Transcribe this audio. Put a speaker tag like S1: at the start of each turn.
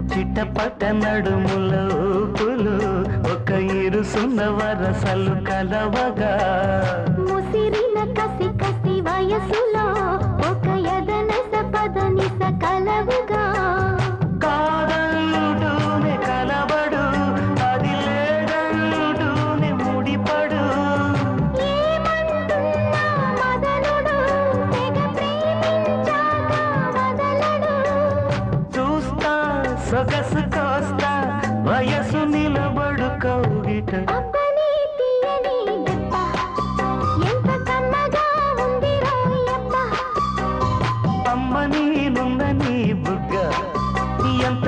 S1: చిట్టపట నడుముల ఊపులు ఒక ఇరుసున్న వరసలు కలవగా
S2: ముసిరిన కసి కసి వయసులో ఒక యదనస పదనిస కలవుగా
S1: కాదలుడునే కలబడు అది లేదలుడునే ముడిపడు
S2: ఏమంటున్నా మదనుడు తెగ ప్రేమించాక వదలడు
S1: చూస్తా సొగసు కోస్తా వయసు నిలబడు కౌగిట
S2: అబ్బని తీయని దెబ్బ ఎంత కమ్మగా ఉంది రోయప్ప
S1: అమ్మ నీనున్న నీ బుగ్గ ఎంత